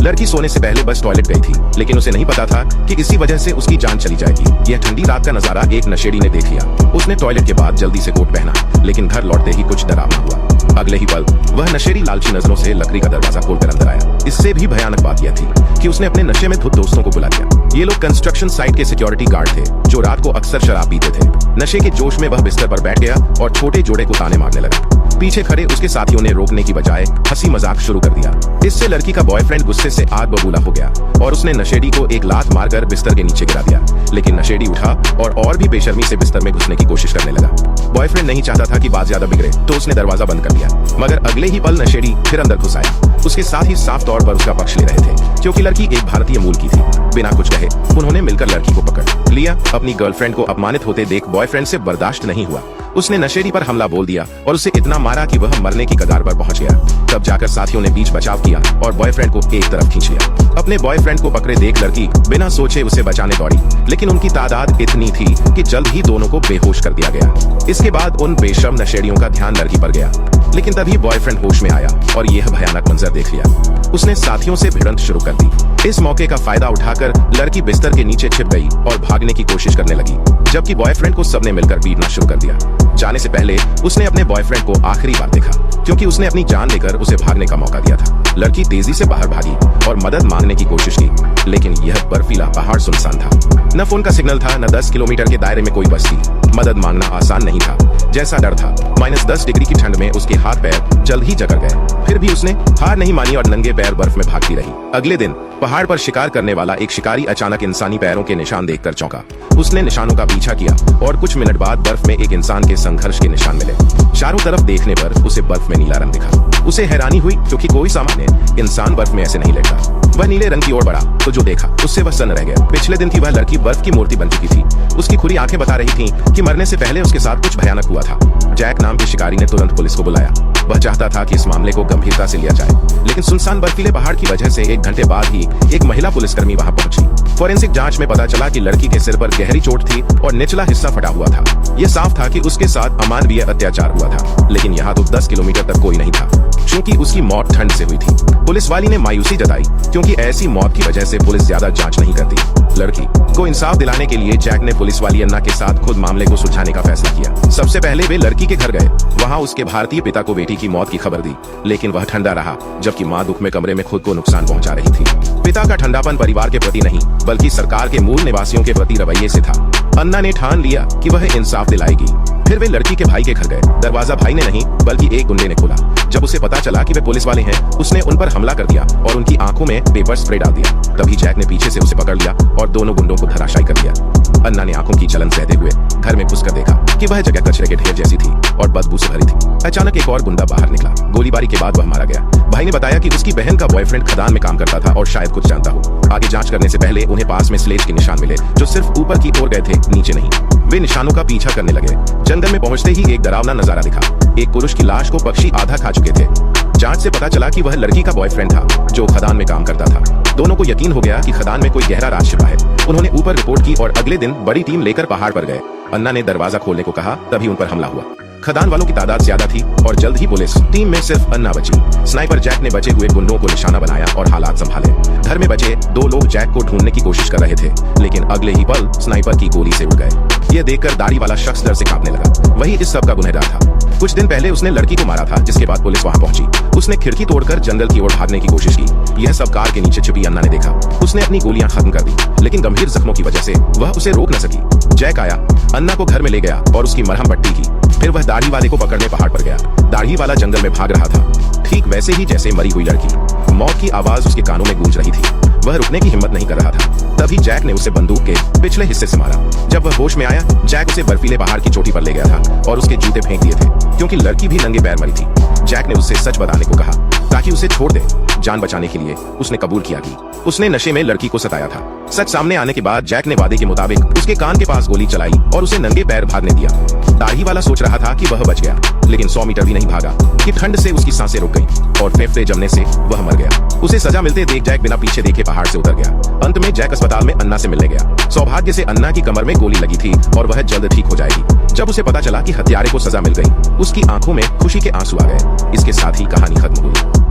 लड़की सोने से पहले बस टॉयलेट गई थी, लेकिन उसे नहीं पता था कि इसी वजह से उसकी जान चली जाएगी। यह ठंडी रात का नजारा एक नशेड़ी ने देख लिया। उसने टॉयलेट के बाद जल्दी से कोट पहना, लेकिन घर लौटते ही कुछ डरावना हुआ। अगले ही पल वह नशेड़ी लालची नजरों से लकड़ी का दरवाजा खोलकर अंदर आया। इससे भी भयानक बात यह थी कि उसने अपने नशे में धुत दोस्तों को बुला लिया। ये लोग कंस्ट्रक्शन साइट के सिक्योरिटी गार्ड थे, जो रात को अक्सर शराब पीते थे। नशे के जोश में वह बिस्तर पर बैठ गया और छोटे जोड़े को ताने मारने लगा। पीछे खड़े उसके साथियों ने रोकने की बजाय हंसी मजाक शुरू कर दिया। इससे लड़की का बॉयफ्रेंड गुस्से से आग बबूला हो गया और उसने नशेड़ी को एक लात मारकर बिस्तर के नीचे गिरा दिया। लेकिन नशेड़ी उठा और भी बेशर्मी से बिस्तर में घुसने की कोशिश करने लगा। बॉयफ्रेंड नहीं चाहता था कि बात ज्यादा बिगड़े, तो उसने दरवाजा बंद कर दिया। मगर अगले ही पल नशेड़ी फिर अंदर घुस आया। उसके साथ ही साफ तौर पर उसका पक्ष ले रहे थे, क्योंकि लड़की एक भारतीय मूल की थी। बिना कुछ कहे उन्होंने मिलकर लड़की को पकड़ लिया। अपनी गर्लफ्रेंड को अपमानित होते देख बॉयफ्रेंड से बर्दाश्त नहीं हुआ। उसने नशेड़ी पर हमला बोल दिया और उसे इतना मारा कि वह मरने की कगार पर पहुंच गया। तब जाकर साथियों ने बीच बचाव किया और बॉयफ्रेंड को एक तरफ खींच लिया। अपने बॉयफ्रेंड को पकड़े देख लड़की बिना सोचे उसे बचाने दौड़ी, लेकिन उनकी तादाद इतनी थी कि जल्द ही दोनों को बेहोश कर दिया गया। इसके बाद उन बेशर्म नशेड़ियों का ध्यान लड़की पर गया, लेकिन तभी बॉयफ्रेंड होश में आया और यह भयानक मंजर देख लिया। उसने साथियों से भिड़ंत शुरू कर दी। इस मौके का फायदा उठाकर लड़की बिस्तर के नीचे छिप गई और भागने की कोशिश करने लगी, जबकि बॉयफ्रेंड को सबने मिलकर पीटना शुरू कर दिया। जाने से पहले उसने अपने बॉयफ्रेंड को आखिरी बार देखा, क्योंकि उसने अपनी जान लेकर उसे भागने का मौका दिया था। लड़की तेजी से बाहर भागी और मदद मांगने की कोशिश की, लेकिन यह बर्फीला पहाड़ सुनसान था। न फोन का सिग्नल था, न 10 किलोमीटर के दायरे में कोई बस थी। मदद मांगना आसान नहीं था, जैसा डर था। -10 डिग्री की ठंड में उसके हाथ पैर जल्द ही जकड़ गए। फिर भी उसने हार नहीं मानी और नंगे पैर बर्फ में भागती रही। अगले दिन पहाड़ पर शिकार करने वाला एक शिकारी अचानक इंसानी पैरों के निशान देखकर चौंका। उसने निशानों का पीछा किया और कुछ मिनट बाद बर्फ में एक इंसान के संघर्ष के निशान मिले। चारों तरफ देखने पर उसे बर्फ में नीला रंग दिखा। उसे हैरानी हुई, क्योंकि कोई सामान्य इंसान बर्फ में ऐसे नहीं लेटता। वह नीले रंग की ओर बढ़ा तो जो देखा उससे वह सन्न रह गया। पिछले दिन की वह लड़की बर्फ की मूर्ति बन चुकी थी। उसकी खुली आंखें बता रही थीं कि मरने से पहले उसके साथ कुछ भयानक हुआ था। जैक नाम के शिकारी ने तुरंत पुलिस को बुलाया। वह चाहता था कि इस मामले को गंभीरता से लिया जाए, लेकिन सुनसान बर्फीले पहाड़ की वजह से 1 घंटे बाद ही एक महिला पुलिसकर्मी वहां पहुंची। फोरेंसिक जांच में पता चला कि लड़की के सिर पर गहरी चोट थी और निचला हिस्सा फटा हुआ था। यह साफ था कि उसके साथ अमानवीय अत्याचार हुआ था, लेकिन यहाँ तो 10 किलोमीटर तक कोई नहीं था, क्योंकि उसकी मौत ठंड से हुई थी। पुलिस वाली ने मायूसी जताई, क्योंकि ऐसी मौत की वजह से पुलिस ज्यादा जांच नहीं करती। लड़की को इंसाफ दिलाने के लिए जैक ने पुलिस वाली अन्ना के साथ खुद मामले को सुलझाने का फैसला किया। सबसे पहले वे लड़की के घर गए। वहां उसके भारतीय पिता को बेटी की मौत की खबर दी, लेकिन वह ठंडा रहा, जबकि मां दुख में कमरे में खुद को नुकसान पहुंचा रही थी। पिता का ठंडापन परिवार के प्रति नहीं, बल्कि सरकार के मूल निवासियों के प्रति रवैये से था। अन्ना ने ठान लिया कि वह इंसाफ दिलाएगी। फिर वे लड़की के भाई के घर गए। दरवाजा भाई ने नहीं, बल्कि एक गुंडे ने खोला। जब उसे पता चला कि वे पुलिस वाले हैं, उसने उन पर हमला कर दिया और उनकी आंखों में पेपर स्प्रे डाल दिया। तभी जैक ने पीछे से उसे पकड़ लिया और दोनों गुंडों को धराशायी कर दिया। अन्ना ने आंखों की जलन सहते हुए घर में घुसकर देखा कि वह जगह कचरे के ढेर जैसी थी और बदबू से भरी थी। अचानक एक और गुंडा बाहर निकला। गोलीबारी के बाद वह मारा गया। भाई ने बताया कि उसकी बहन का बॉयफ्रेंड खदान में काम करता था और शायद कुछ जानता हो। आगे जांच करने से पहले उन्हें पास में स्लेज के निशान मिले, जो सिर्फ ऊपर की ओर गए थे, नीचे नहीं। वे निशानों का पीछा करने लगे। जंगल में पहुंचते ही एक डरावना नजारा दिखा। एक पुरुष की लाश को पक्षी आधा खा चुके थे। जांच से पता चला कि वह लड़की का बॉयफ्रेंड था, जो खदान में काम करता था। दोनों को यकीन हो गया कि खदान में कोई गहरा राज छिपा है। उन्होंने ऊपर रिपोर्ट की और अगले दिन बड़ी टीम लेकर पहाड़ पर गए। अन्ना ने दरवाजा खोलने को कहा, तभी उन पर हमला हुआ। खदान वालों की तादाद ज्यादा थी और जल्द ही पुलिस टीम में सिर्फ अन्ना बची। स्नाइपर जैक ने बचे हुए गुंडों को निशाना बनाया और हालात संभाले। घर में बचे 2 लोग जैक को ढूंढने की कोशिश कर रहे थे, लेकिन अगले ही पल स्नाइपर की गोली से उड़ गए। यह देखकर दाढ़ी वाला शख्स डर से कांपने लगा। वही इस सब का गुनहगार था। कुछ दिन पहले उसने लड़की को मारा था, जिसके बाद पुलिस वहां पहुंची। उसने खिड़की तोड़कर जंगल की ओर भागने की कोशिश की। यह सब कार के नीचे छिपी अन्ना ने देखा। उसने अपनी गोलियां खत्म कर दी, लेकिन गंभीर जख्मों की वजह से वह उसे रोक न सकी। जैक आया, अन्ना को घर में ले गया और उसकी मरहम पट्टी की। फिर वह दाढ़ी वाले को पकड़ने पहाड़ पर गया। दाढ़ी वाला जंगल में भाग रहा था, ठीक वैसे ही जैसे मरी हुई लड़की। मौत की आवाज उसके कानों में गूंज रही थी। वह रुकने की हिम्मत नहीं कर रहा था। तभी जैक ने उसे बंदूक के पिछले हिस्से से मारा। जब वह होश में आया, जैक उसे बर्फीले पहाड़ की चोटी पर ले गया था और उसके जूते फेंक दिए थे, क्योंकि लड़की भी नंगे पैर मरी थी। जैक ने उससे सच बताने को कहा ताकि उसे छोड़ दे। जान बचाने के लिए उसने कबूल किया कि उसने नशे में लड़की को सताया था। सच सामने आने के बाद जैक ने वादे के मुताबिक उसके कान के पास गोली चलाई और उसे नंगे पैर भागने दिया। दाढ़ी वाला सोच रहा था कि वह बच गया, लेकिन 100 मीटर भी नहीं भागा कि ठंड से उसकी सांसें रुक गईं और फेफड़े जमने से वह मर गया। उसे सजा मिलते देख जैक बिना पीछे देखे पहाड़ से उतर गया। अंत में जैक अस्पताल में अन्ना से मिलने गया। सौभाग्य से अन्ना की कमर में गोली लगी थी और वह जल्द ठीक हो जाएगी। जब उसे पता चला कि हत्यारे को सजा मिल गई, उसकी आंखों में खुशी के आंसू आ गए। इसके साथ ही कहानी खत्म हुई।